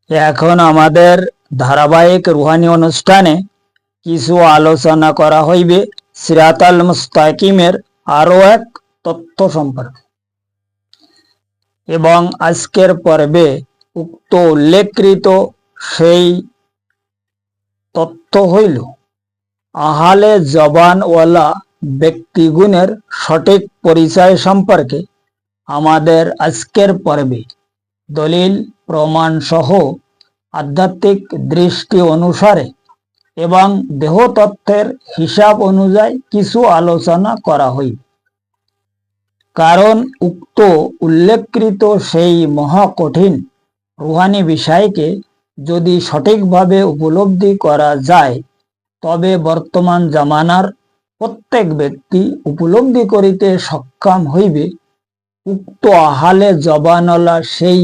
এখন আমাদের ধারাবাহিক রুহানি অনুষ্ঠানে কিছু আলোচনা করা হইবে সিরাতাল মুস্তাকিমের আরো এক তথ্য সম্পর্কে। এবং আজকের পর্বে উক্ত উল্লেখকৃত সেই তথ্য হইল আহলে জবানওয়ালা ব্যক্তিগুণের সঠিক পরিচয় সম্পর্কে আমাদের আজকের পর্বে দলিল প্রমাণ সহ আধ্যাত্মিক দৃষ্টি অনুসারে এবং দেহতত্ত্বের হিসাব অনুযায়ী কিছু আলোচনা করা হইবে। কারণ উক্ত উল্লেখকৃত সেই মহাকঠিন রুহানি বিষয়কে যদি সঠিকভাবে উপলব্ধি করা যায় তবে বর্তমান জামানার প্রত্যেক ব্যক্তি উপলব্ধি করিতে সক্ষম হইবে উক্ত আহলে জবানওয়ালা সেই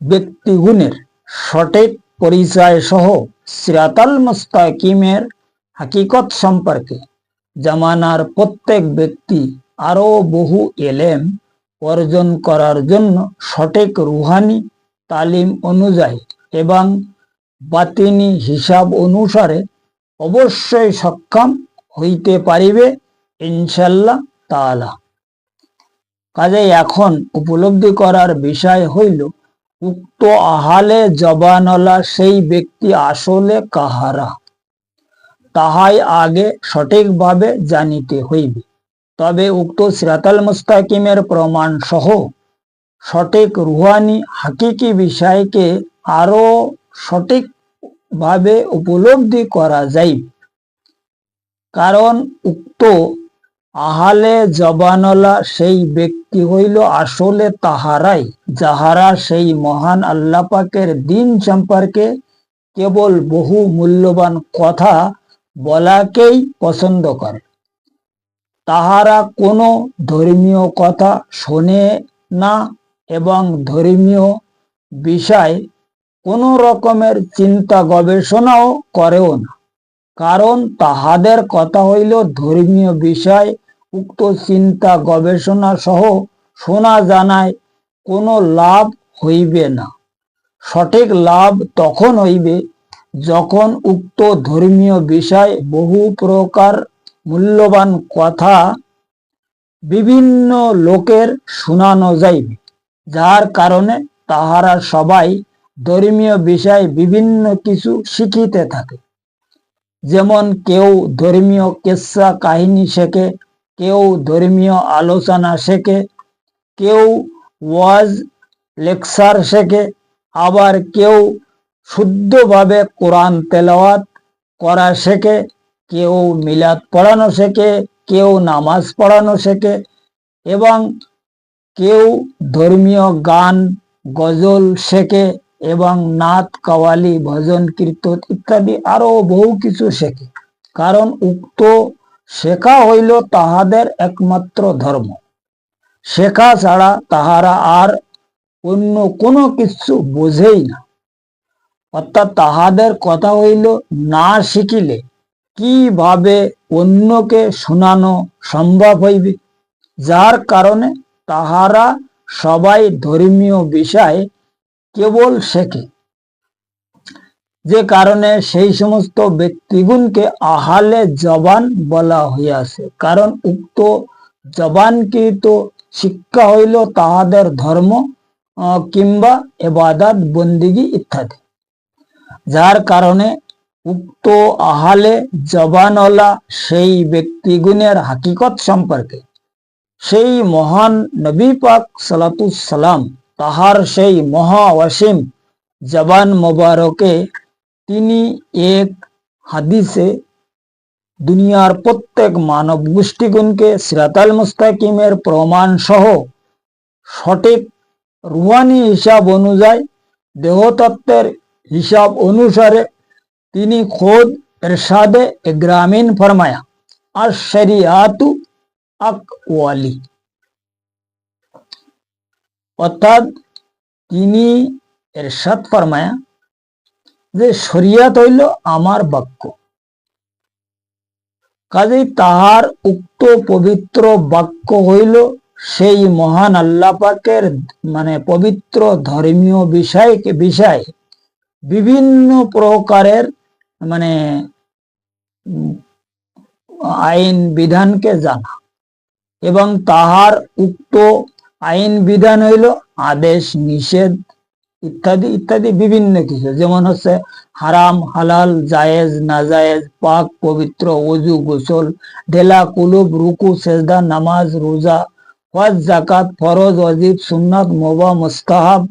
ব্যক্তিগুণের সঠিক পরিচয় সহ সিরাতাল মুস্তাকিমের হাকিকত সম্পর্কে। জামানার প্রত্যেক ব্যক্তি আরো বহু এলেম অর্জন করার জন্য সঠিক রুহানি তালিম অনুযায়ী এবং বাতিনি হিসাব অনুসারে অবশ্যই সক্ষম হইতে পারিবে ইনশাআল্লাহ তাআলা। কাজে এখন উপলব্ধি করার বিষয় হইল উক্ত আহলে জবানওয়ালা সেই ব্যক্তি আসলে কাহারা, তাহাই আগে সঠিকভাবে জানিতে হইবে। তবে উক্ত সিরাতাল মুস্তাকিমের প্রমাণ সহ সঠিক রুহানি হাকিকি বিষয়কে আরো সঠিকভাবে উপলব্ধি করা যাইবে। কারণ উক্ত আহলে জবানওয়ালা সেই ব্যক্তি হইল আসলে তাহারাই যাহারা সেই মহান আল্লাহ পাকের দিন সম্পর্কে কেবল বহু মূল্যবান কথা বলাকেই পছন্দ করে। তাহারা কোনো ধর্মীয় কথা শোনে না এবং ধর্মীয় বিষয় কোনো রকমের চিন্তা গবেষণাও করেও না। কারণ তাহাদের কথা হইল ধর্মীয় বিষয় উক্ত চিন্তা গবেষণা সহ শোনা জানায় কোনো লাভ হইবে না। সঠিক লাভ তখন হইবে যখন উক্ত ধর্মীয় বিষয় বহু প্রকার মূল্যবান কথা বিভিন্ন লোকের শোনানো যাইবে, যার কারণে তাহারা সবাই ধর্মীয় বিষয় বিভিন্ন কিছু শিখিতে থাকে। যেমন কেউ ধর্মীয় কিস্সা কাহিনী শেখে, কেউ ধর্মীয় আলোচনা শেখে, কেউ ওয়াজ লেকচার শেখে, আবার কেউ শুদ্ধভাবে কোরআন তেলাওয়াত করা শেখে, কেউ মিলাদ পড়ানো শেখে, কেউ নামাজ পড়ানো শেখে এবং কেউ ধর্মীয় গান গজল শেখে এবং নাত কাওয়ালি ভজন কীর্তন ইত্যাদি আরো বহু কিছু শেখে। কারণ উক্ত শেখা হইল তাহাদের একমাত্র ধর্ম। শেখা ছাড়া তাহারা আর অন্য কোনো কিছু বোঝেই না। অর্থাৎ তাহাদের কথা হইল না শিখিলে কিভাবে অন্যকে শোনানো সম্ভব হইবে, যার কারণে তাহারা সবাই ধর্মীয় বিষয় কেবল শেখে। যে কারণে সেই সমস্ত ব্যক্তিগুণকে আহলে জবান বলা হইয়াছে। কারণ উক্ত জবানকৃত শিক্ষা হইল তাহাদের ধর্ম কিংবা ইবাদত বন্দিগি ইত্যাদি। যার কারণে উক্ত আহলে জবানওয়ালা সেই ব্যক্তিগুণের হাকিকত সম্পর্কে সেই মহান নবী পাক সালাতুস সালাম তাহার সেই মহা ওয়াসিম জবান মোবারকে তিনি এক হাদিসে দুনিয়ার প্রত্যেক মানব গোষ্ঠীগুণকে সিরাতাল মুস্তাকিমের প্রমাণ সহ সঠিক রুহানি হিসাব অনুযায়ী দেহতত্ত্বের হিসাব অনুসারে তিনি খোদ ইরশাদে গ্রামীণ ফরমায়া আর শরিয়াতু আকওয়ালি, অর্থাৎ তিনি ইরশাদ ফরমায়া যে শরিয়াত হইল আমার বাক্য। কাজেই তাহার উক্ত পবিত্র বাক্য হইল সেই মহান আল্লাহ পাকের মানে পবিত্র ধর্মীয় বিষয়ে বিভিন্ন প্রকারের মানে আইন বিধানকে জানা এবং তাহার উক্ত আইন বিধান হইল আদেশ নিষেধ ইত্যাদি ইত্যাদি বিভিন্ন কিছু, যেমন হচ্ছে হারাম হালাল জায়েজ নাজায়েজ পাক পবিত্র ওযু গোসল ঢেলা কুলুব রুকু সেজদা নামাজ রোজা হজ জাকাত ফরজ ওয়াজিব সুন্নাত মুবাহ মুস্তাহাব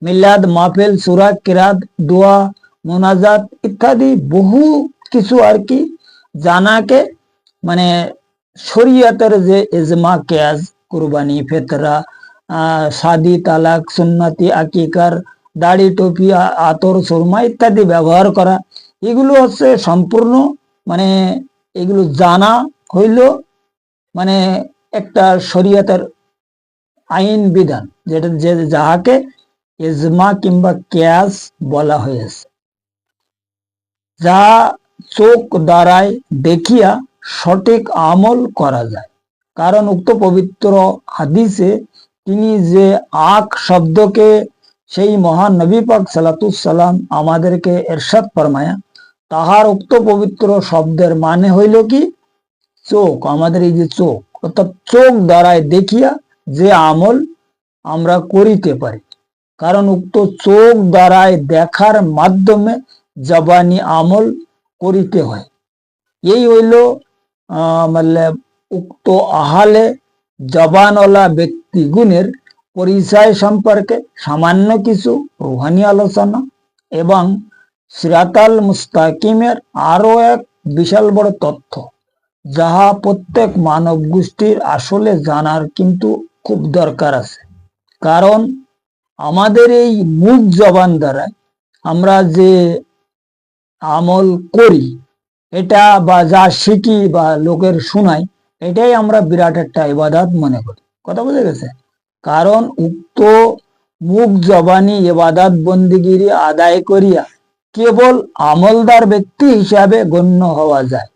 মিলাদ মাহফিল সূরা কিরাত দোয়া মোনাজাত ইত্যাদি বহু কিছু আর কি জানাকে মানে শরীয়তের যে ইজমা কিয়াস কুরবানি ফিতরা শাদি তালাক সুন্নতি আকিকার দাড়ি টুপি আতর সুরমা ইত্যাদি ব্যবহার করা, এগুলো হচ্ছে সম্পূর্ণ মানে এগুলো জানা হইল মানে একটা শরীয়তের আইন বিধান, যেটা যে যাহাকে ইজমা কিংবা কিয়াস বলা হয়েছে, যা চোখ দ্বারাই দেখিয়া সঠিক আমল করা যায়। কারণ উক্ত পবিত্র হাদিসে তিনি যে আক শব্দকে সেই মহান নবী পাক সালাতুসাল্লাম আমাদেরকে ইরশাদ ফরমায়া, তাহার উক্ত পবিত্র শব্দের মানে হইল কি চোখ। আমাদের এই যে চোখ, অর্থাৎ চোখ দ্বারাই দেখিয়া যে আমল আমরা করিতে পারি। কারণ উক্ত চোখ দ্বারাই দেখার মাধ্যমে জবানি আমল করিতে হয়। এই হইল মানে উক্ত আহালে জবানওয়ালা ব্যক্তি গুণের পরিচয় সম্পর্কে সামান্য কিছু রুহানি আলোচনা এবং সিরাতাল মুস্তাকিমের আরো এক বিশাল বড় তথ্য, যাহা প্রত্যেক মানব গোষ্ঠীর আসলে জানার কিন্তু খুব দরকার আছে। কারণ আমাদের এই মুখ জবান দ্বারা আমরা যে আমল করি, এটা বা যা শিখি বা লোকের শুনাই, এটাই আমরা বিরাট একটা ইবাদত মনে করি। কথা বুঝে গেছে? কারণ উক্ত মুখ জবানি ইবাদত বন্দিগিরি আদায় করিয়া কেবল আমলদার ব্যক্তি হিসাবে গণ্য হওয়া যায়,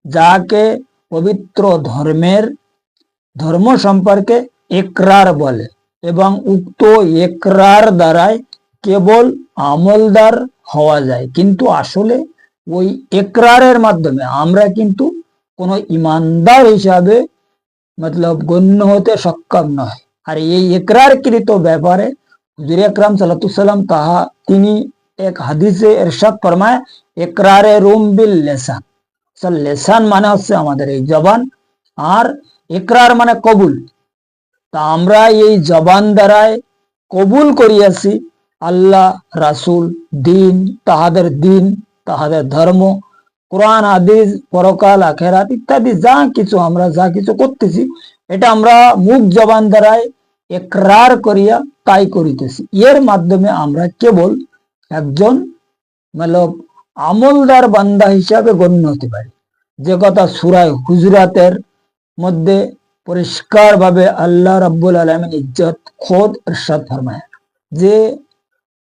যাকে পবিত্র ধর্ম সম্পর্কে ইকরার বলে, এবং উক্ত ইকরার দ্বারাই কেবল আমলদার হওয়া যায়। কিন্তু আসলে ওই ইকরারের মাধ্যমে আমরা কিন্তু কোনো ইমানদার হিসাবে মতলব গণ্য হতে সক্ষম নয়। আর এই ইকরারকৃত ব্যাপারে হুজুর আকরাম সাল্লাল্লাহু আলাইহি সাল্লাম তিনি এক হাদিসে ইরশাদ ফরমায়, ইকরারে রুম বিল লিসান। লিসান মানে হচ্ছে আমাদের এই জবান, আর ইকরার মানে কবুল। তা আমরা এই জবান দ্বারাই কবুল করিয়াছি আল্লাহ রাসূল দিন, তাহাদের ধর্ম, কোরআন হাদিস পরকাল আখেরাত ইত্যাদি আমরা যা কিছু করতেছি, এটা আমরা মুখ জবান দ্বারাই ইকরার করিয়া তাই করিতেছি। এর মাধ্যমে আমরা কেবল একজন মতলব আমলদার বান্দা হিসাবে গণ্য হতে পারি। যে কথা সূরা হুজুরাতের মধ্যে পরিষ্কার ভাবে আল্লাহ রাব্বুল আলামিন ইজ্জত খোদ ইরশাদ ফরমায় যে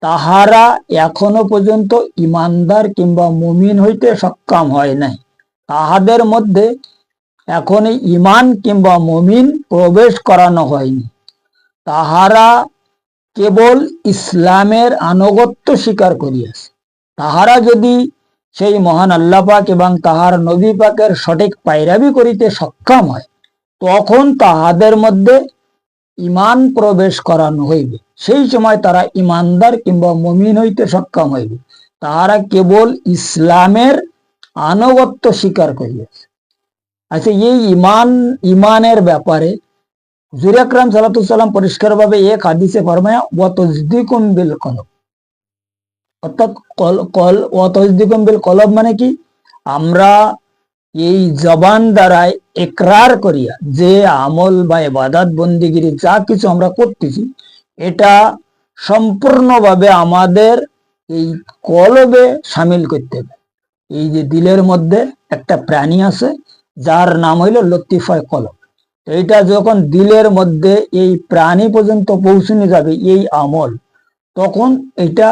তাহারা এখনো পর্যন্ত ইমানদার কিংবা মুমিন হইতে সক্ষম হয় নাই, তাহাদের মধ্যে এখন ইমান কিংবা মুমিন প্রবেশ করানো হয়নি, তাহারা কেবল ইসলামের আনুগত্য স্বীকার করিয়াছে। তাহারা যদি সেই মহান আল্লাহ পাক এবং তাহার নবী পাকের সঠিক পায়রাবি করিতে সক্ষম হয়, তখন তাহাদের মধ্যে ইমান প্রবেশ করানো হইবে। সেই সময় তারা ইমানদার কিংবা মুমিন হইতে সক্ষম হইবে। তাহারা কেবল ইসলামের আনুগত্য স্বীকার করিয়াছে। আচ্ছা, এই ইমানের ব্যাপারে হুজুর আকরাম সাল্লাল্লাহু আলাইহি সাল্লাম পরিষ্কার ভাবে এক হাদিসে ফরমায়া, ওয়া তাসদীকুম বিল কলব। অর্থাৎ ওয়া তাসদীকুম বিল কলব মানে কি, আমরা এই জবান দ্বারাই ইকরার করিয়া যে আমল বা ইবাদত বন্দিগিরি যা কিছু আমরা করতেছি, এটা সম্পূর্ণভাবে আমাদের এই কলবে সামিল করতে হবে। এই যে দিলের মধ্যে একটা প্রাণী আছে যার নাম হইল লতিফায় কলব, এইটা যখন দিলের মধ্যে এই প্রাণী পর্যন্ত পৌঁছানো যাবে এই আমল, তখন এটা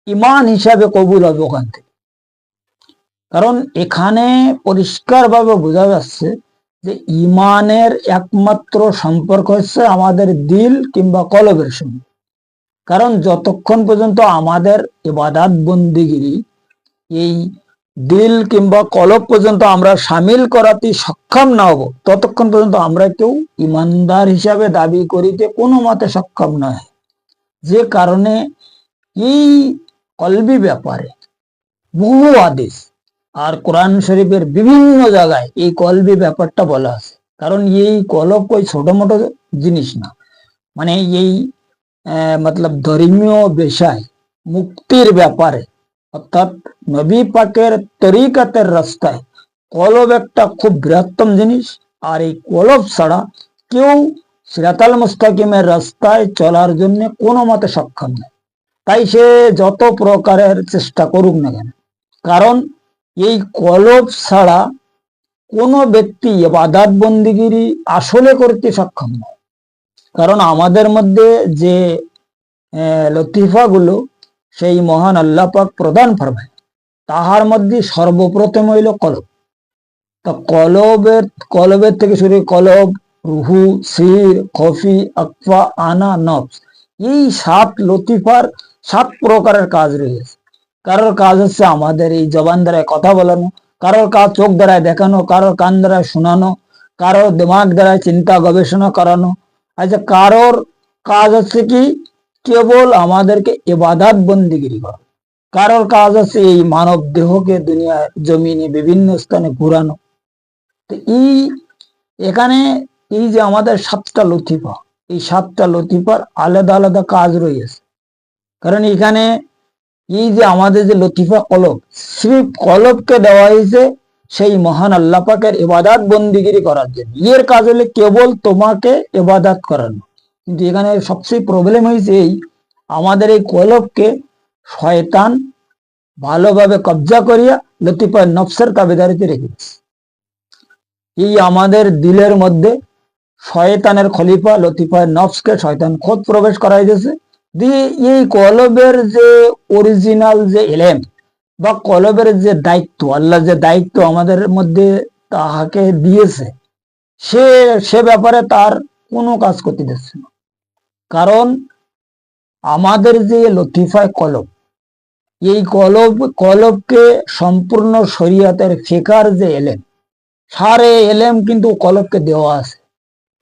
ইমান হিসাবে কবুল হবে ওখান থেকে। কারণ এখানে পরিষ্কার ভাবে বোঝা যাচ্ছে যে ইমানের একমাত্র সম্পর্ক হচ্ছে আমাদের দিল কিংবা কলবের সঙ্গে। কারণ যতক্ষণ পর্যন্ত আমাদের ইবাদত বন্দিগিরি এই দিল কিংবা কলব পর্যন্ত আমরা সামিল করাতে সক্ষম না হব, ততক্ষণ পর্যন্ত আমরা কেউ ইমানদার হিসাবে দাবি করিতে কোনো মতে সক্ষম নয়। যে কারণে এই কলবি ব্যাপারে বহু হাদিস আর কোরআন শরীফের বিভিন্ন জায়গায় এই কলবি ব্যাপারটা বলা আছে। কারণ এই কলব কই ছোট মোটো জিনিস না, মানে এই মতলব ধর্মীয় বিষয় মুক্তির ব্যাপারে অর্থাৎ নবী পাকের তরিকাতের রাস্তায় কলব একটা খুব বৃহত্তম জিনিস। আর এই কলব ছাড়া কেউ সিরাতাল মুস্তাকিমের রাস্তায় চলার জন্য কোনো মতে সক্ষম নয়, তাই সে যত প্রকারের চেষ্টা করুক না কেন। কারণ এই কলব ছাড়া কোনো ব্যক্তি ইবাদত বন্দিগিরি আসলে করতে সক্ষম নয়। কারণ আমাদের মধ্যে যে লতিফাগুলো সেই মহান আল্লাহ পাক প্রদান ফরমায়, তাহার মধ্যে সর্বপ্রথম হইল কলব। তা কলবের থেকে শুরু কলব, রুহু, সির, খফি, আকফা, আনা, নফস, এই 7 লতিফার 7 প্রকারের কাজ রয়েছে। কারোর কাজ হচ্ছে আমাদের এই জবান দ্বারায় কথা বলানো, কারোর কাজ চোখ দ্বারায় দেখানো, কারোর কান দ্বারায় শোনানো, কারোর দিমাগ দ্বারায় চিন্তা গবেষণা করানো। আচ্ছা, কারোর কাজ হচ্ছে কি কেবল আমাদেরকে ইবাদত বন্দিগিরি করা, কারোর কাজ হচ্ছে এই মানব দেহকে দুনিয়ার জমিনে বিভিন্ন স্থানে ঘুরানো। তো এখানে এই যে আমাদের 7টা লতিফা, এই 7টা লতিফার আলাদা আলাদা কাজ রয়েছে। কারণ এখানে এই যে আমাদের যে লতিফা কলব, সির্ফ কলবকে দেওয়া হয়েছে সেই মহান আল্লাহ পাকের ইবাদত বন্দিগিরি করার জন্য। এর কাজ হলে কেবল তোমাকে ইবাদত করানো। কিন্তু এখানে সবচেয়ে প্রবলেম হয়েছে এই আমাদের এই কলবকে শয়তান ভালোভাবে কবজা করিয়া লতিফা নফসের তাবেদারিতে রেখেছে। এই আমাদের দিলের মধ্যে শয়তানের খলিফা লতিফা নফসকে শয়তান খোদ প্রবেশ করাই দিয়েছে। দিয়ে এই কলবের যে অরিজিনাল যে এলেম বা কলবের যে দায়িত্ব, আল্লাহ যে দায়িত্ব আমাদের মধ্যে তাহাকে দিয়েছে, সে ব্যাপারে তার কোনো কাজ করতে দিচ্ছে না। কারণ আমাদের যে লতিফায় কলব, এই কলবকে সম্পূর্ণ শরিয়াতের ফিকার যে এলেম, সারে এলেম কিন্তু কলবকে দেওয়া আছে।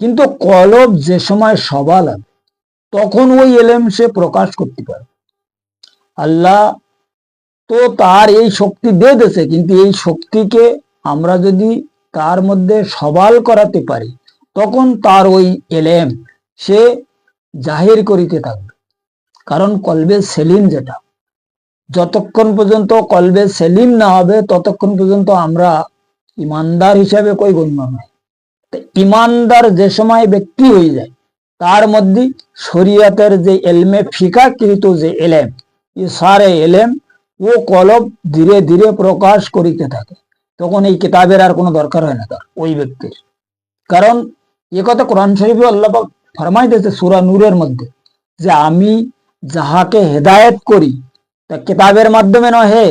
কিন্তু কলব যে সময় সবাল হবে তখন ওই এলেম সে প্রকাশ করতে পারে। আল্লাহ তো তার এই শক্তি দিয়ে দিয়েছে, কিন্তু এই শক্তিকে আমরা যদি তার মধ্যে সবাল করাতে পারি তখন তার ওই এলেম সে জাহির করিতে থাকবে। কারণ কলবে সেলিম যেটা, যতক্ষণ পর্যন্ত কলবে সেলিম না হবে ততক্ষণ পর্যন্ত আমরা ইমানদার হিসাবে কই গণ্য নয়। ইমানদার যে সময় ব্যক্তি হয়ে যায় তার মধ্যে শরিয়তের যে এলমে ফিকাকৃত যে এলেম, এই সারে এলেম ও কলব ধীরে ধীরে প্রকাশ করিতে থাকে। তখন এই কিতাবের আর কোনো দরকার হয় না তার ওই ব্যক্তির। কারণ এ কথা কোরআন শরীফে আল্লাহ পাক ফরমাই দিয়েছে সূরা নূরের মধ্যে যে আমি যাহাকে হেদায়েত করি তা কিতাবের মাধ্যমে নহে,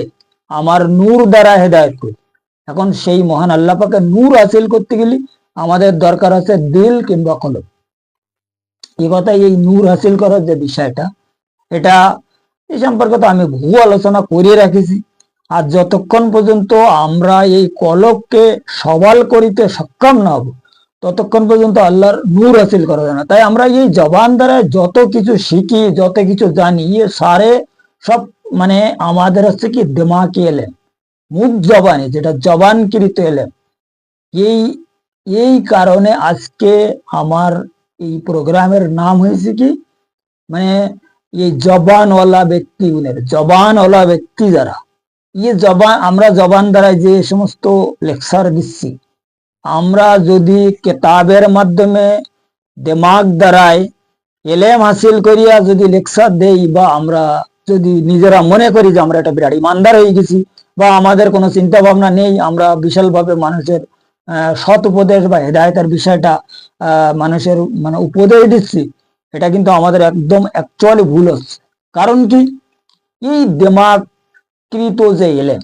আমার নূর দ্বারা হেদায়েত করি। এখন সেই মহান আল্লাহ পাকে নূর হাসিল করতে গেলে আমাদের দরকার আছে দিল কিংবা কলব। এই কথা এই নূর হাসিল করার যে বিষয়টা, এটা এই সম্পর্কে তো আমি বহু আলোচনা করে রাখেছি। আর যতক্ষণ পর্যন্ত আমরা এই কলবকে সবাল করিতে সক্ষম না হব ততক্ষণ পর্যন্ত আল্লাহর নূর হাসিল করা যায় না। তাই আমরা এই জবান দ্বারা যত কিছু শিখি, যত কিছু জানি, এ সারে সব মানে আমাদের হচ্ছে কি দিমাগি এলেম, মুখ জবানি, যেটা জবানকৃত এলেম। এই এই কারণে আজকে আমার এই প্রোগ্রামের নাম হয়েছে কি, মানে এই জবানওয়ালা ব্যক্তি, জবানওয়ালা ব্যক্তি যারা, জবান, আমরা জবান দ্বারা যে সমস্ত লেকচার দিচ্ছি, আমরা যদি কেতাবের মাধ্যমে দিমাগ দ্বারায় এলেম হাসিল করিয়া যদি লেকচার দেই, বা আমরা যদি নিজেরা মনে করি যে আমরা একটা বিরাট ইমানদার হয়ে গেছি, বা আমাদের কোনো চিন্তা ভাবনা নেই, আমরা বিশালভাবে মানুষের সৎ উপদেশ বা হেদায়েতের বিষয়টা মানুষের মানে উপদেশ দিচ্ছি, এটা কিন্তু আমাদের একদম অ্যাকচুয়ালি ভুল হচ্ছে। কারণ কি, এই দিমাগকৃত যে এলেম,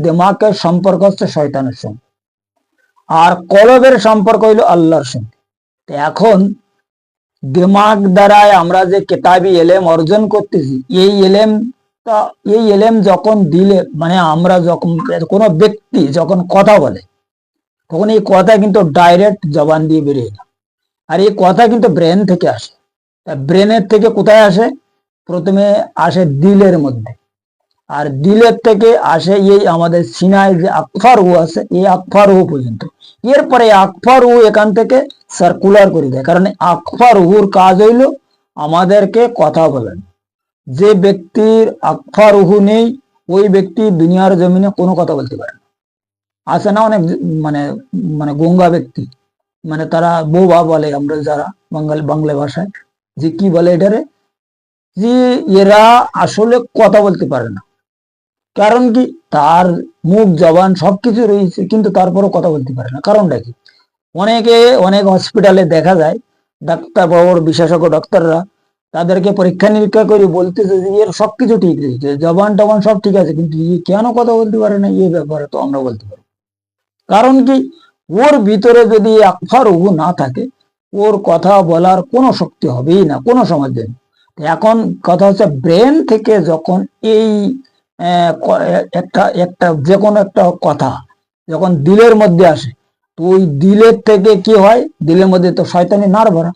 দিমাগের সম্পর্ক হচ্ছে শয়তানের সঙ্গে। আর কলবের সম্পর্ক হইল আল্লাহর সঙ্গে। এখন দিমাগ দ্বারায় আমরা যে কেতাবি এলেম অর্জন করতেছি, এই এলেম যখন দিলে, মানে আমরা যখন কোনো ব্যক্তি যখন কথা বলে, তখন এই কথা কিন্তু ডাইরেক্ট জবান দিয়ে বেরিয়ে না, আর এই কথা কিন্তু ব্রেন থেকে আসে। ব্রেনের থেকে কোথায় আসে? প্রথমে আসে দিলের মধ্যে, আর দিলের থেকে আসে এই আমাদের সিনায় যে আকফার উ আছে, এই আকফার উ পর্যন্ত। এরপরে আকফার উ এখান থেকে সার্কুলার করে দেয়, কারণ আকফার উর কাজ হইল আমাদেরকে কথা বলেন। যে ব্যক্তির আকফার উহু নেই, ওই ব্যক্তি দুনিয়ার জমিনে কোনো কথা বলতে পারে না। আছে না অনেক মানে মানে গঙ্গা ব্যক্তি, মানে তারা বোবা বলে আমরা যারা বাংলা ভাষায়, যে কি বলে এটারে, যে এরা আসলে কথা বলতে পারে না। কারণ কি? তার মুখ জবান সবকিছু রয়েছে, কিন্তু তারপরও কথা বলতে পারে না। কারণটা কি? অনেক হসপিটালে দেখা যায় ডাক্তার, বড় বড় বিশেষজ্ঞ ডাক্তাররা তাদেরকে পরীক্ষা নিরীক্ষা করে বলতেছে যে এর সবকিছু ঠিক রয়েছে, জবান টবান সব ঠিক আছে, কিন্তু কেন কথা বলতে পারে না, এই ব্যাপারে তো আমরা বলতে পারি। কারণ কি? ওর ভিতরে যদি আকফার উহু না থাকে, ওর কথা বলার কোনো শক্তি হবেই না কোনো সময়ের জন্য। এখন কথা হচ্ছে, ব্রেন থেকে যখন এই একটা একটা যে কোনো একটা কথা যখন দিলের মধ্যে আসে, তো ওই দিলের থেকে কি হয়, দিলের মধ্যে তো শয়তানি নার ভরা,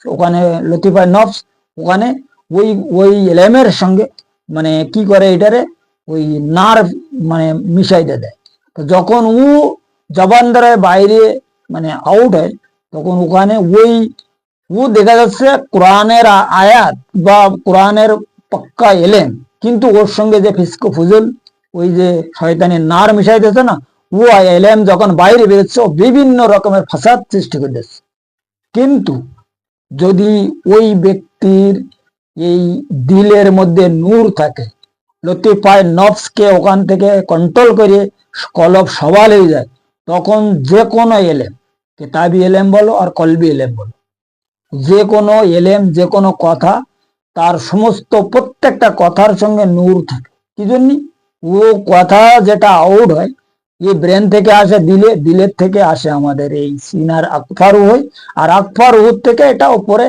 ওখানে লতিফায় নফস, ওখানে ওই ওই এলেমের সঙ্গে মানে কি করে এটারে ওই নার মানে মিশাইতে দেয়। তো যখন ও জবান দ্বারায় বাইরে মানে আউট হয়, তখন ওখানে ও দেখা যাচ্ছে কোরআনের আয়াত বা কোরআনের পাক্কা এলেম, কিন্তু ওর সঙ্গে যে ফিসকো ফুজুল, ওই যে শয়তানের নার মিশাইতেছে না, ও এলেম যখন বাইরে বেরোচ্ছে বিভিন্ন রকমের ফাসাদ সৃষ্টি করে দিচ্ছে। কিন্তু যদি ওই ব্যক্তির এই দিলের মধ্যে নূর থাকে, লতিফায় নফসকে ওখান থেকে কন্ট্রোল করে কলব সওয়াল হয়ে যায়, তখন যে কোনো এলেম, কিতাবি এলেম বলো আর কলবি এলেম বলো, যে কোনো এলেম, যে কোনো কথা, তার সমস্ত প্রত্যেকটা কথার সঙ্গে নূর থাকে। কি জন্য? ও কথা যেটা আউট হয়, এই ব্রেন থেকে আসে দিলে, দিলের থেকে আসে আমাদের এই সিনার আকফার উহ, আর আকফার উহ থেকে এটা উপরে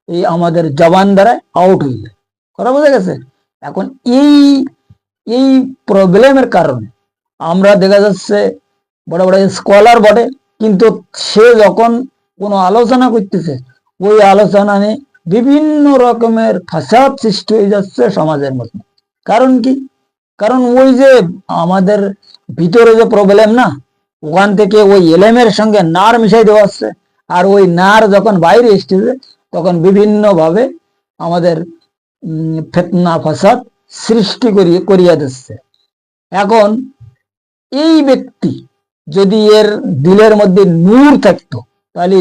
এই আমাদের জবান দ্বারা আউট হয়ে যায়। কথা বোঝা গেছে? এখন এই এই প্রবলেমের কারণে আমরা দেখা যাচ্ছে বড় বড় স্কলার বটে, কিন্তু সে যখন কোনো আলোচনা করতেছে, ওই আলোচনা নিয়ে বিভিন্ন রকমের ফাসাদ সৃষ্টি হয়ে যাচ্ছে সমাজের মধ্যে। কারণ কি? কারণ ওই যে আমাদের ভিতরে যে প্রবলেম না, ওখান থেকে ওই এলেমের সঙ্গে নার মিশাই দেওয়া হচ্ছে, আর ওই নার যখন বাইরে এসতেছে, তখন বিভিন্ন ভাবে আমাদের ফিতনা ফাসাদ সৃষ্টি করিয়া দিচ্ছে। এখন এই ব্যক্তি যদি এর দিলের মধ্যে নূর থাকতো, তাহলে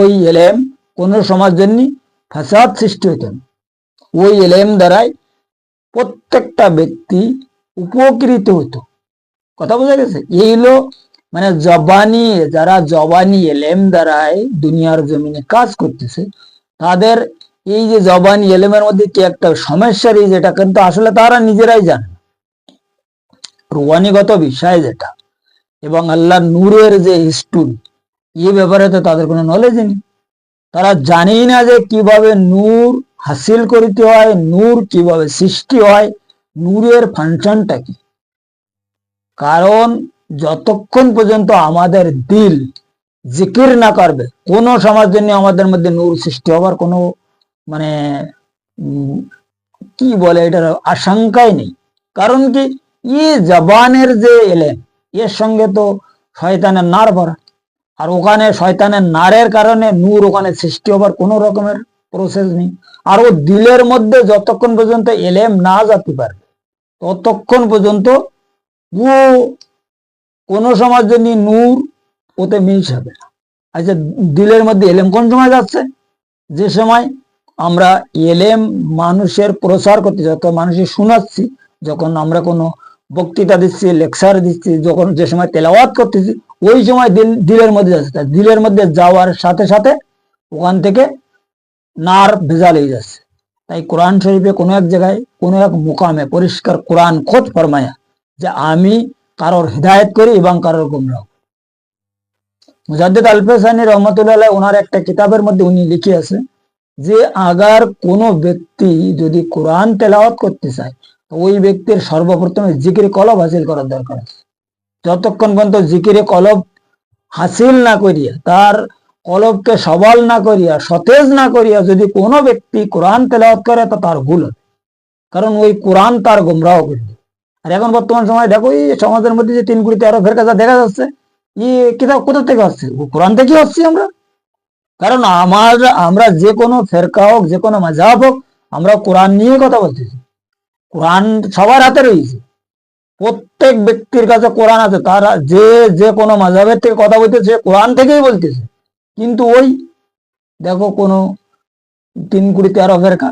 ওই এলেম কোন সমাজ জন্য ফাসাদ সৃষ্টি হইত না। ওই এলেম দ্বারাই প্রত্যেকটা ব্যক্তি উপকৃত হতো। কথা বোঝা গেছে? এই হলো মানে জবানি, যারা জবানি এলেম দ্বারাই দুনিয়ার জমিনে কাজ করতেছে, তাদের এই যে জবানি এলেমের মধ্যে কি একটা সমস্যা রয়েছে, যেটা কিন্তু আসলে তারা নিজেরাই জানে। রুহানিগত বিষয় যেটা এবং আল্লাহ নূরের যে স্টুল, এই ব্যাপারে তো তাদের কোনো নলেজ নেই। তারা জানেই না যে কিভাবে নূর হাসিল করিতে হয়, নূর কিভাবে সৃষ্টি হয়, নূরের ফাংশনটা কি। কারণ যতক্ষণ পর্যন্ত আমাদের দিল জিকির না করবে, কোন সমাজ জন্য আমাদের মধ্যে নূর সৃষ্টি হবার কোনো মানে কি বলে এটার আশঙ্কাই নেই। কারণ কি? জবানের যে এলেম, এর সঙ্গে তো শয়তানের নার ভরা, আর ওখানে শয়তানের নারের কারণে নূর ওখানে সৃষ্টি হবার কোনো রকমের প্রসেস নেই। আর ও দিলের মধ্যে যতক্ষণ পর্যন্ত এলেম না যেতে পারবে, ততক্ষণ পর্যন্ত ও কোন সময় জন্য নূর ওতে মিশ হবে না। আচ্ছা, দিলের মধ্যে এলেম কোন সময় যাচ্ছে? যে সময় আমরা এলেম মানুষের প্রচার করতে, যত মানুষের শোনাচ্ছি, যখন আমরা কোনো বক্তৃতা দিচ্ছি, লেকচার দিচ্ছি, যখন যে সময় তেলাওয়াত করতেছি, ওই সময় দিলের মধ্যে যাচ্ছে। দিলের মধ্যে যাওয়ার সাথে সাথে ওখান থেকে নার ভেজাল হয়ে যাচ্ছে। তাই কোরআন শরীফে কোনো এক জায়গায় কোনো এক মুকামে পরিষ্কার কোরআন খোদ ফরমায়া যে আমি কারোর হিদায়ত করি এবং কারোর গুমরাহ। মুজাদ্দিদ আলফেসানি রহমতুল্লাহ আলাইহি ওনার একটা কিতাবের মধ্যে উনি লিখে আছে যে আগার কোনো ব্যক্তি যদি কোরআন তেলাওয়াত করতে চায় তো ওই ব্যক্তির সর্বপ্রথমে জিকিরে কলব হাসিল করার দরকার আছে। যতক্ষণ পর্যন্ত জিকিরে কলব হাসিল না করিয়া, তার কলবকে সবল না করিয়া, সতেজ না করিয়া যদি কোনো ব্যক্তি কোরআন তেলাওয়াত করে তো তার ভুল হবে, কারণ ওই কোরআন তার গোমরাহ করবে। আর এখন বর্তমান সময় দেখো এই সমাজের মধ্যে যে 3 কোটি 13 ফেরকা দেখা যাচ্ছে, কিতাব কোথা থেকে হচ্ছে? কোরআন থেকে হচ্ছে আমরা। কারণ আমরা যে কোনো ফেরকা হোক, যে কোনো মাযহাব হোক, আমরা কোরআন নিয়ে কথা বলতেছি। কোরআন সবার হাতে রয়েছে, প্রত্যেক ব্যক্তির কাছে কোরআন আছে। তারা যে যে কোনো মাযহাবের থেকে কথা বলতেছে কোরআন থেকেই বলতেছে। কিন্তু ওই দেখো কোনো 3 কোটি 13 ফেরকা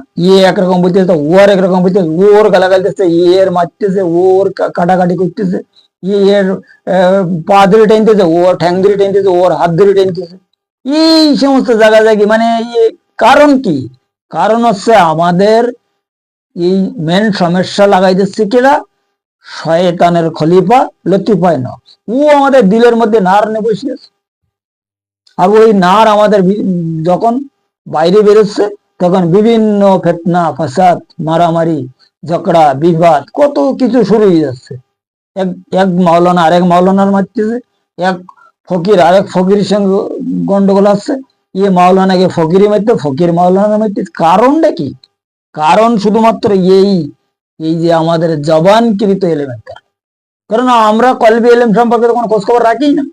একরকম বলতেছে, ওর একরকম বলতেছে, ওর গালাগালতেছে, এর মারতেছে, ওর কাটাকাটি করতেছে, এর পা ধরে টানতেছে, ওর ঠ্যাং ধরে টানতেছে, ওর হাত ধরে টানতেছে। এই সমস্ত জায়গা মানে কারণ কি? কারণ হচ্ছে আমাদের এই মেন সমস্যা লাগাই দিচ্ছে কিনা শয়তানের খলিফা লতিফায় না। ও আমাদের দিলের মধ্যে নার নিয়ে বসিয়েছে। আর ওই নার আমাদের যখন বাইরে বেরোচ্ছে তখন বিভিন্ন ফেতনা ফাসাদ, মারামারি, ঝগড়া, বিবাদ, কত কিছু শুরু হয়ে যাচ্ছে। এক মাওলানা আরেক মাওলানার মারতেছে, এক ফকির আরেক ফকিরের সঙ্গে গন্ডগোল আসছে, মাওলানাকে ফকিরি মারতে, ফকির মাওলানা মারতে। কারণটা কি? কারণ শুধুমাত্র এই যে আমাদের জবানকৃত এলিমেন্ট। কারণ আমরা কলবি এলেম সম্পর্কে কোনো খোঁজখবর রাখি না।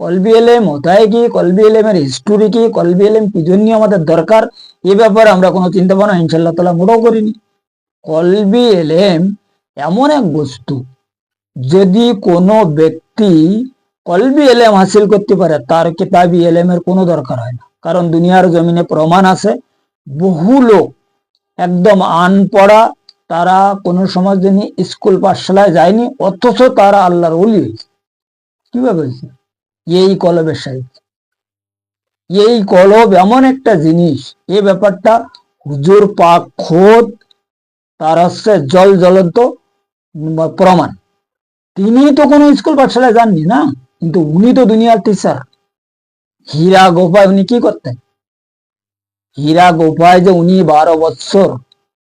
কলবি এলেম হোতায় কি, কলবি এলেমের হিস্টোরি কি, কলবি এলেম কি জন্য আমাদের দরকার, এ ব্যাপারে আমরা কোনো চিন্তা ভাবনা ইনশাআল্লাহ তাআলা মোটেও করিনি। কলবি এলেম এমন এক বস্তু, যদি কোনো ব্যক্তি কলবি এলেম হাসিল করতে পারে তার কিতাবি এলেমের কোনো দরকার হয় না। কারণ দুনিয়ার জমিনে প্রমাণ আছে, বহু লোক একদম আনপড়া, তারা কোনো সময় জন্য স্কুল পাঠশালায় যায়নি, অথচ তারা আল্লাহর ওলি হয়েছে। কিভাবে হয়েছে? এই কলবের সাহিত্য। এই কলব এমন একটা জিনিস, এই ব্যাপারটা হুজুর পাক খোদ তার হচ্ছে জল জ্বলন্ত প্রমাণ। তিনি তো কোনো স্কুল পাঠশালায় যাননি না, কিন্তু উনি তো দুনিয়ার টিচার। হীরা গোপায় উনি কি করতেন? হীরা গোপায় যে উনি 12 বৎসর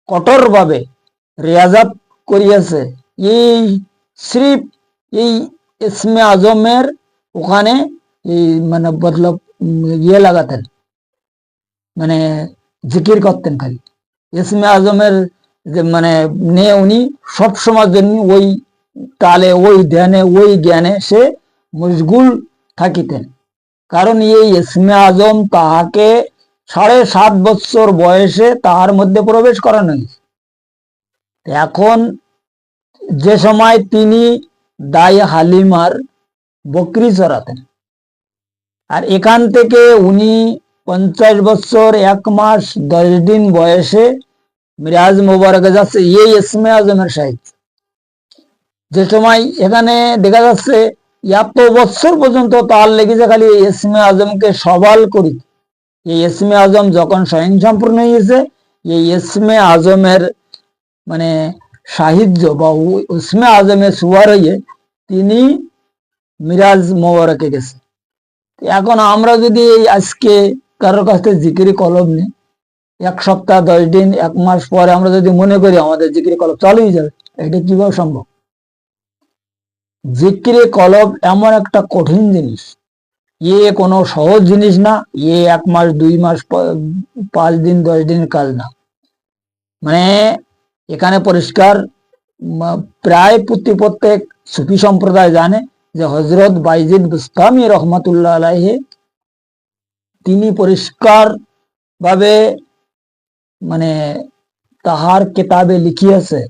কঠোর ভাবে রিয়াজাত করিয়াছে, এই সির্ফ এই ইসমে আজমের ওখানে মানে বদলব লাগাতেন, মানে জিকির করতেন খালি ইসমে আজমের যে মানে উনি সব সময়ের জন্য ওই তালে, ওই ধ্যানে, ওই জ্ঞানে সে মশগুল থাকিতেন। কারণ এই ইসমে আজম তাহাকে 7.5 বছর বয়সে তাহার মধ্যে প্রবেশ করানো হয়েছে। এখন যে সময় তিনি দাই হালিমার বকরি চড়াতেন, আর এখান থেকে উনি 50 বছর 1 মাস 10 দিন বয়সে মিরাজ মোবারকে যাচ্ছে, এই ইসমে আজমের সাহিত্য। যে সময় এখানে দেখা যাচ্ছে এত বছর পর্যন্ত তার লেগেছে খালি ইসমে আজমকে সবাল করি। এই ইসমে আজম যখন স্বয়ং সম্পূর্ণ হয়েছে, এই ইসমে আজমের মানে সাহিত্য বা ইসমে আজমের সুয়ার হয়ে তিনি মিরাজ মোবারকে গেছে। এখন আমরা যদি আজকে কারোর কাছ থেকে জিকিরি কলম নিই, 1 সপ্তাহ 10 দিন 1 মাস পরে আমরা যদি মনে করি আমাদের জিকিরি কলম চালু হয়ে যাবে, এটা কিভাবে সম্ভব? জিকিরি কলব এমন একটা কঠিন জিনিস, কোনো সহজ জিনিস না। 1 মাস 2 মাস 5 দিন 10 দিনের কাজ না। মানে এখানে পরিষ্কার প্রায় প্রত্যেক সুফি সম্প্রদায় জানে যে হযরত বাইজিদ বুস্তামি রহমাতুল্লাহ আলাইহি তিনি পরিষ্কার ভাবে মানে তাহার কিতাবে লিখিয়েছে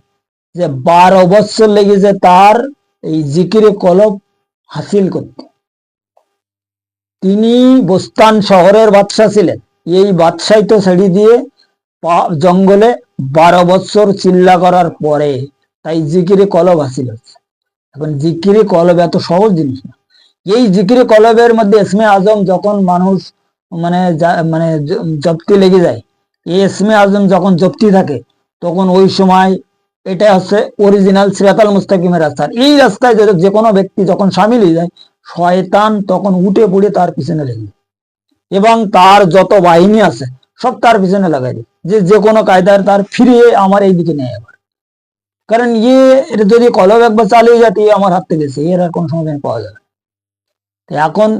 যে 12 বছর লেগেছে তার এই জিকিরে কলব হাসিল করতে। তিনি বোস্তান শহরের বাদশাহ ছিলেন, এই বাদশাই তো ছেড়ে দিয়ে জঙ্গলে 12 বছর চিল্লা করার পরে তাই জিকিরে কলব হাসিল হচ্ছে। এখন জিকিরে কলব এত সহজ জিনিস না। এই জিকিরে কলবের মধ্যে ইসমে আজম যখন মানুষ মানে জপ্তি লেগে যায়, এই ইসমে আজম যখন জপ্তি থাকে, তখন ওই সময় এটা হচ্ছে অরিজিনাল সিরাতাল মুস্তাকিমের রাস্তা। এই রাস্তায় যে কোনো ব্যক্তি যখন সামিল হয়ে যায় শয়তান তখন উঠে পড়ে তার পিছনে লেগে, এবং তার যত বাহিনী আছে সব তার পিছনে লাগাই দেয়, যে যে কোনো কায়দার তার ফিরিয়ে আমার এই দিকে নেয় আবার। কারণ এর যদি কলব একবার চালিয়ে যাতে আমার হাত থেকে গেছে, এর আর কোনো সমাধান পাওয়া যাবে। এখন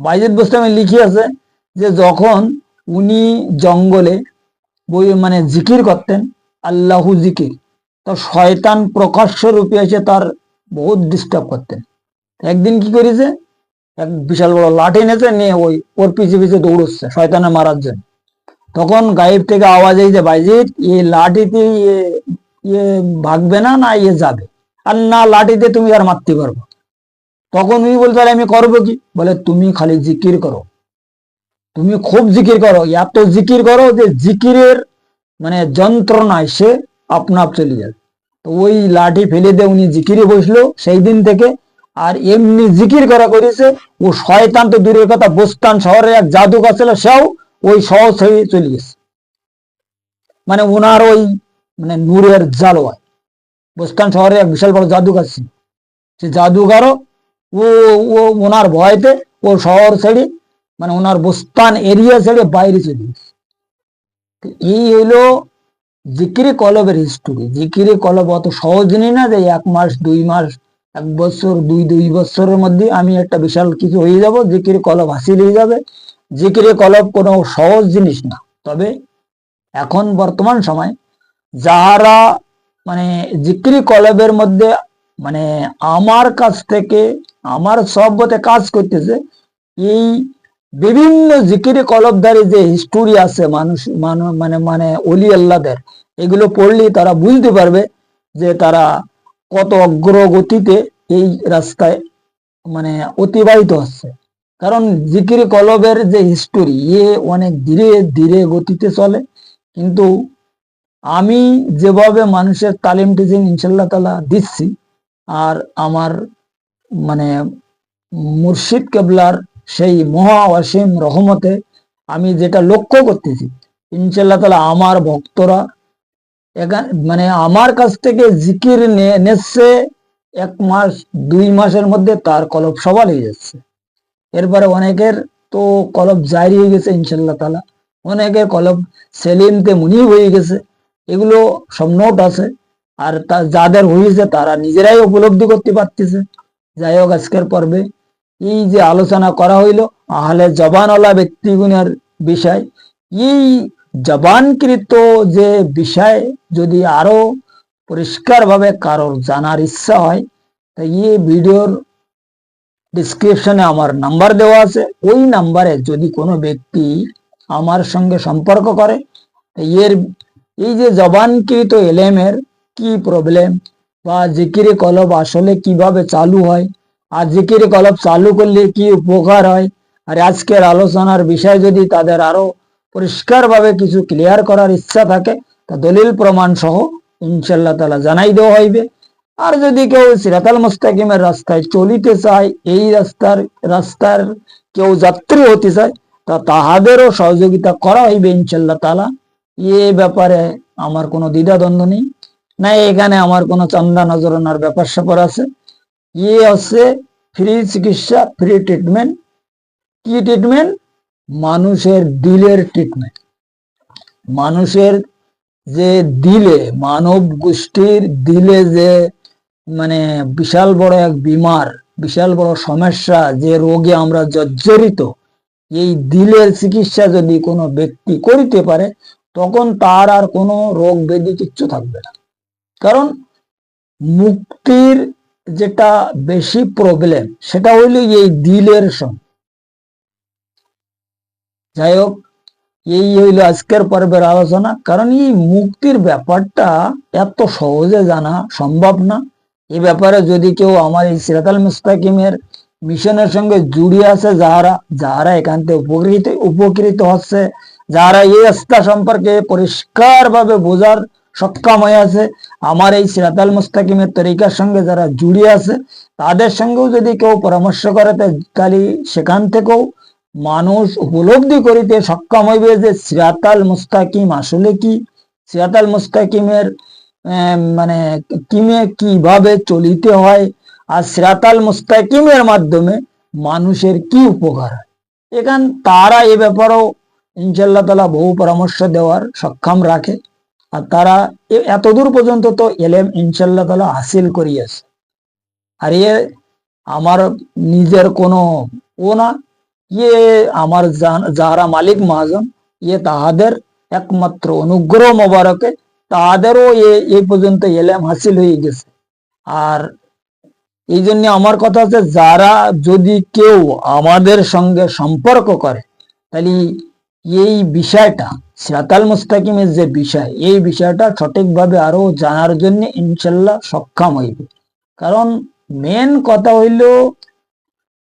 বাইজিদ বোস্তামি লিখে আছে যে যখন উনি জঙ্গলে মানে জিকির করতেন, আল্লাহু জিকির, তো শয়তান প্রকাশ্য রূপে এসে তার বহুত ডিস্টার্ব করতেন। একদিন কি করেছে, এক বিশাল বড় লাঠি এনেছে, নিয়ে ওর পিছে পিছে দৌড়চ্ছে শয়তানে মারার জন্য। তখন গায়েব থেকে আওয়াজ এই যে বাইজিদ, লাঠিতে ভাগবে না, না যাবে, আর না লাঠিতে তুমি আর মারতে পারবো। তখন উনি বলতে আমি করবো কি, বলে তুমি খালি জিকির করো, তুমি খুব জিকির করো, এত জিকির করো যে জিকিরের মানে যন্ত্রণায় সে আপনা আপ চলে যাবে। তো ওই লাঠি ফেলে দিয়ে উনি জিকিরে বসলো সেই দিন থেকে, আর এমনি জিকির করা করেছে। ও শয়তান তো দূরের কথা, বোস্তান শহরে এক জাদুকর ছিল, সেও ওই শহর ছেড়ে চলে গেছে। মানে ওনার ওই মানে নূরের জালোয়ায় বোস্তান শহরে এক বিশাল বড় জাদুকর ছিল, সে জাদুকরও ও ও ওনার ভয়তে ও শহর ছেড়ে মানে ওনার বোস্তান এরিয়া ছেড়ে বাইরে চলে গেছে। এই হইলো জিকিরে কলবের হিস্টোরি। জিকিরে কলব অত সহজ জিনিস না যে 1 মাস 2 মাস 1 বছর 2 বছরের মধ্যে আমি একটা বিশাল কিছু হয়ে যাব, জিকিরে কলব হাসিল হয়ে যাবে। জিকিরে কলব কোনো সহজ জিনিস না। তবে এখন বর্তমান সময় যারা মানে জিকিরে কলবের মধ্যে মানে আমার কাছ থেকে আমার সহবতে কাজ করতেছে, এই বিভিন্ন জিকিরে কলবদারি যে হিস্টোরি আছে মানুষ মানে মানে অলি আল্লাহদের, এগুলো পড়লে তারা বুঝতে পারবে যে তারা কত অগ্রগতিতে এই রাস্তায় মানে অতিবাহিত হচ্ছে। কারণ জিকিরে কলবের যে হিস্টোরি অনেক ধীরে ধীরে গতিতে চলে, কিন্তু আমি যেভাবে মানুষের তালিম টিচিং ইনশাল্লাহ তাআলা দিচ্ছি, আর আমার মানে মুর্শিদ কেবলার সেই মহা অসীম রহমতে আমি যেটা লক্ষ্য করতেছি, ইনশাল্লাহ তাআলা আমার ভক্তরা মানে আমার কাছ থেকে জিকির নেচ্ছে 1 মাস 2 মাসের মধ্যে তার কলব সবাল হয়ে যাচ্ছে। এরপরে অনেকের তো কলব জারি হয়ে গেছে ইনশাল্লাহ তাআলা, অনেকের কলব সেলিমতে মুনিব হয়ে গেছে। এগুলো সব নোট আছে, আর যাদের হয়েছে তারা নিজেরাই উপলব্ধি করতে পারতেছে। যাই হোক, আজকের পর্বে এই যে আলোচনা করা হইল আহলে জবানওয়ালা ব্যক্তিগুণের বিষয়, এই জবানকৃত যে বিষয় যদি আরো পরিষ্কারভাবে কারোর জানার ইচ্ছা হয়, তো এই ভিডিওর ডিসক্রিপশনে আমার নাম্বার দেওয়া আছে। ওই নাম্বারে যদি কোনো ব্যক্তি আমার সঙ্গে সম্পর্ক করে, এর এই যে জবানকৃত এলেমের কি প্রবলেম, বা জিকিরে কলব আসলে কিভাবে চালু হয়, আর জিকিরে কলব চালু করলে কি উপকার হয়, আর আজকের আলোচনার বিষয় যদি তাদের আরো পরিষ্কারভাবে কিছু ক্লিয়ার করার ইচ্ছা থাকে, তা দলিল প্রমাণ সহ ইনশাল্লাহ তাআলা জানাই দেওয়া হইবে। আর যদি কেউ সিরাতাল মুস্তাকিমের রাস্তায় চলিতে চায়, এই রাস্তার কেউ যাত্রী হতে চায়, তা তাহাদেরও সহযোগিতা করা হইবে ইনশাল্লাহ তাআলা। এ ব্যাপারে আমার কোনো দ্বিধাদ্বন্দ্ব নেই, না এখানে আমার কোনো চান্দা নজরানার ব্যাপার স্যাপার আছে। হচ্ছে ফ্রি চিকিৎসা, ফ্রি ট্রিটমেন্ট। কি ট্রিটমেন্ট? মানুষের দিলের ট্রিটমেন্ট। মানুষের যে দিলে, মানব গোষ্ঠীর দিলে যে মানে বিশাল বড় এক বিমার, বিশাল বড় সমস্যা, যে রোগে আমরা জর্জরিত, এই দিলের চিকিৎসা যদি কোনো ব্যক্তি করিতে পারে, তখন তার আর কোনো রোগ ব্যাধি কিচ্ছু থাকবে না। কারণ মুক্তির যেটা বেশি প্রবলেম, সেটা হইল এই দিলের সঙ্গে। যাই হোক, এই হইল আজকের পর্বের আলোচনা। কারণ এই মুক্তির ব্যাপারটা এত সহজে জানা সম্ভব না। এই ব্যাপারে যদি কেউ আমার এই সিরাতাল মুস্তাকিমের মিশনের সঙ্গে জুড়ে আছে, যারা এখান থেকে উপকৃত হচ্ছে, যারা এই রাস্তা সম্পর্কে পরিষ্কার ভাবে বোঝার সক্ষম হয়ে আছে, আমার এই সিরাতাল মুস্তাকিমের তরিকার সঙ্গে যারা জুড়ে আছে, তাদের সঙ্গেও যদি কেউ পরামর্শ করে, তাহলে সেখান থেকেও মানুষ উপলব্ধি করিতে সক্ষম হইবে যে সিরাতাল মুস্তাকিম আসলে কি, সিরাতাল মুস্তাকিমের মানে কিভাবে চলিতে হয়, আর সিরাতাল মুস্তাকিমের মাধ্যমে মানুষের কি উপকার হয়। এখান তারা এ ব্যাপারেও ইনশাল্লাহ তাআলা বহু পরামর্শ দেওয়ার সক্ষম রাখে। আর তারা এতদূর পর্যন্ত তো এলেম ইনশাল্লাহ তাআলা হাসিল করিয়েছে। আর এ আমার নিজের কোনো ও না, ইয়ে আমার যারা মালিক মহাজন, ইয়ে তাহাদের একমাত্র অনুগ্রহ মোবারকে তাদেরও এই পর্যন্ত এলেম হাসিল হয়ে গেছে। আর এই জন্য আমার কথা হচ্ছে, যারা যদি কেউ আমাদের সঙ্গে সম্পর্ক করে, তাহলে এই বিষয়টা সিরাতাল মুস্তাকিমের যে বিষয়, এই বিষয়টা সঠিকভাবে আরো জানার জন্য ইনশাল্লাহ সক্ষম হইবে। কারণ মেন কথা হইল,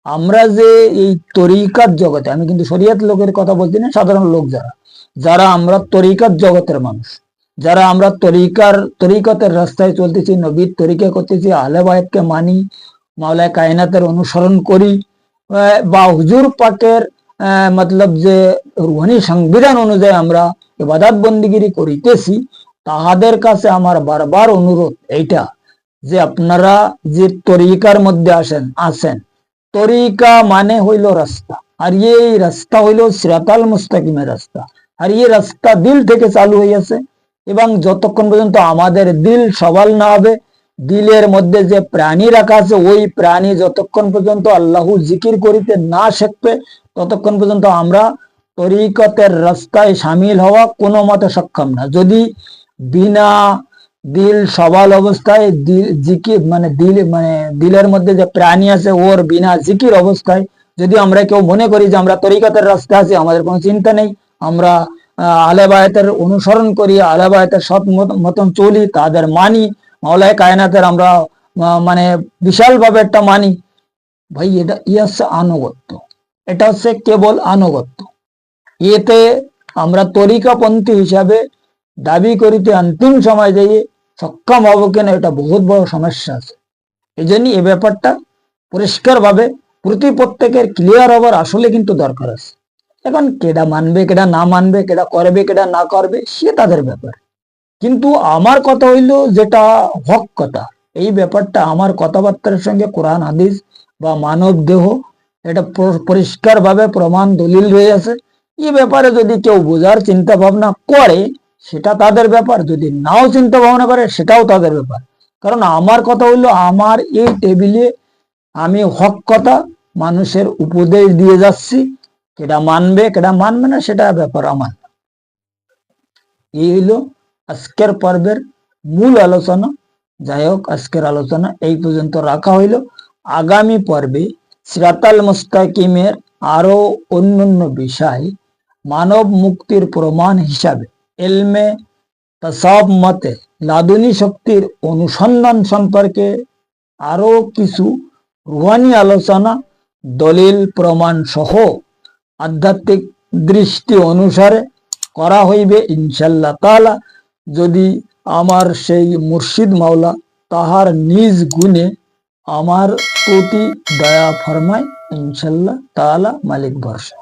আমরা যে এই তরিকাত জগতে, আমি কিন্তু শরীয়ত লোকের কথা বলছি না, সাধারণ লোক যারা যারা আমরা তরিকাত জগতের মানুষ, যারা আমরা তরিকতের রাস্তায় চলতেছি, নবীর তরিকা করতেছি, আহলে বায়াতকে মানি, মাওলায় কায়নাতের অনুসরণ করি, বা হুজুর পাকের মতলব যে রুহানি সংবিধান অনুযায়ী আমরা ইবাদত বন্দিগিরি করিতেছি, তাহাদের কাছে আমার বারবার অনুরোধ এইটা, যে আপনারা যে তরিকার মধ্যে আছেন, তরিকা মানে হইল রাস্তা, আর এই রাস্তা হইল সিরাতাল মুস্তাকিমের রাস্তা। আর এই রাস্তা দিল থেকে চালু হইয়াছে, এবং যতক্ষণ পর্যন্ত আমাদের দিল সবাল না হবে, দিলের মধ্যে যে প্রাণী রাখা আছে, ওই প্রাণী যতক্ষণ পর্যন্ত আল্লাহু জিকির করিতে না শিখবে, ততক্ষণ পর্যন্ত আমরা তরিকতের রাস্তায় সামিল হওয়া কোনো মতে সক্ষম না। যদি বিনা দিল সবাল অবস্থায় জিকির দিলের মধ্যে যে প্রাণী আছে, ওর বিনা জিকির অবস্থায় যদি আমরা কেউ মনে করি যে আমরা তরিকতের রাস্তায় আছি, আমাদের কোনো চিন্তা নেই, আমরা আহলে বায়াতের অনুসরণ করি, আহলে বায়াতের সৎ মতন চলি, তাদের মানি, মাওলায় কায়নাতের আমরা বিশালভাবে একটা মানি, ভাই এটা হচ্ছে আনুগত্য, এটা হচ্ছে কেবল আনুগত্য। এতে আমরা তরিকাপন্থী হিসাবে দাবি করিতে অন্তিম সময় যাইয়ে সক্ষম হবো কিনা, এটা বহুত বড় সমস্যা আছে। এই জন্য এই ব্যাপারটা পরিষ্কার ভাবে প্রত্যেকের ক্লিয়ার হবার আসলে কিন্তু দরকার আছে। এখন কেডা মানবে, কেডা না মানবে, কেডা করবে, কেডা না করবে, সে তাদের ব্যাপার। কিন্তু আমার কথা হইল যেটা হক কথা, এই ব্যাপারটা আমার কথাবার্তার সঙ্গে কোরআন হাদিস বা মানব দেহ, এটা পরিষ্কার ভাবে প্রমাণ দলিল রয়ে আছে। এই ব্যাপারে যদি কেউ বোঝার চিন্তা ভাবনা করে, সেটা তাদের ব্যাপার, যদি নাও চিন্তা ভাবনা করে, সেটাও তাদের ব্যাপার। কারণ আমার কথা হইলো, আমার এই টেবিলে আমি হক কথা মানুষের উপদেশ দিয়ে যাচ্ছি, কেটা মানবে কেটা মানবে না সেটা ব্যাপার আমার। এই হইল আজকের পর্বের মূল আলোচনা। যাই হোক, আজকের আলোচনা এই পর্যন্ত রাখা হইল। আগামী পর্বে সিরাতাল মুস্তাকিমের আরো অন্যান্য বিষয়, মানব মুক্তির প্রমাণ হিসাবে এলমে তাসাব মতে লাদুনী শক্তির অনুসন্ধান সম্পর্কে আরো কিছু রুহানি আলোচনা, দলিল প্রমাণ সহ আধ্যাত্মিক দৃষ্টি অনুসারে করা হইবে ইনশাল্লাহ তাআলা, যদি আমার সেই মুর্শিদ মাওলা তাহার নিজ গুণে আমার প্রতি দয়া ফরমায় ইনশাল্লাহ তাআলা, মালিক ভরসা।